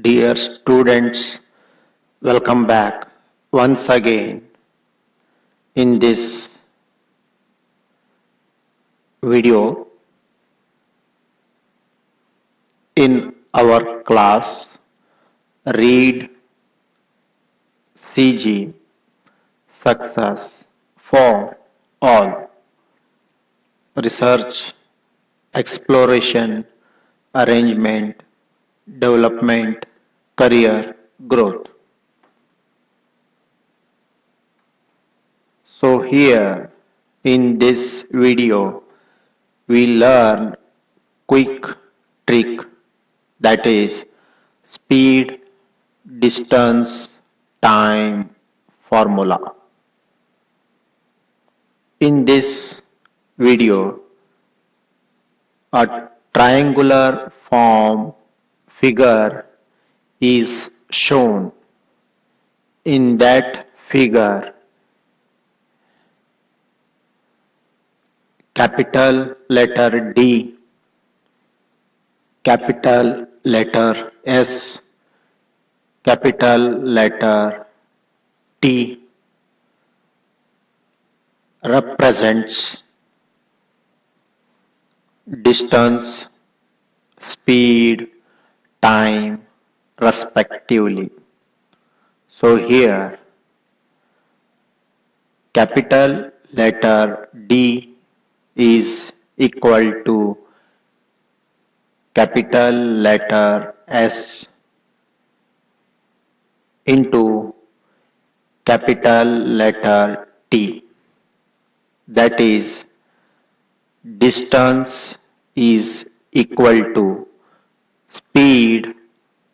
Dear students, welcome back once again in this video. In our class, Read CG Success for All, Research, Exploration, Arrangement, Development, Career Growth. So here in this video we learn quick trick, that is speed, distance, time formula. In this video, a triangular form figure is shown. In that figure, capital letter D, capital letter S, capital letter T represents distance, speed, time respectively. So here capital letter D is equal to capital letter S into capital letter T. That is, distance is equal to speed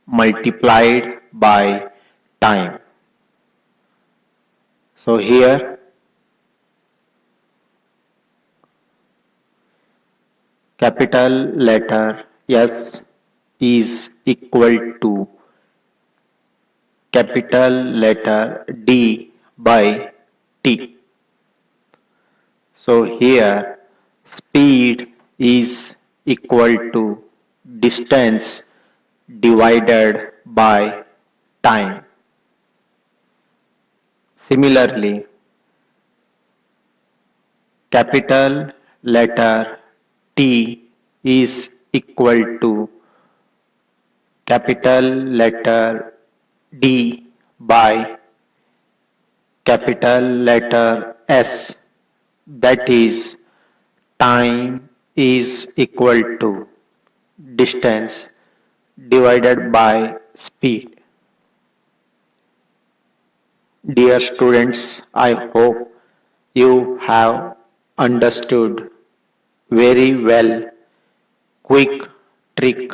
multiplied by time. So here capital letter S is equal to capital letter D by T. So here speed is equal to distance divided by time. Similarly, capital letter T is equal to capital letter D by capital letter S, that is, time is equal to distance divided by speed. Dear students, I hope you have understood very well quick trick,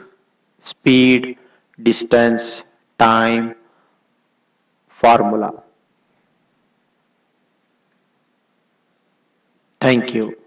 speed, distance, time formula. Thank you.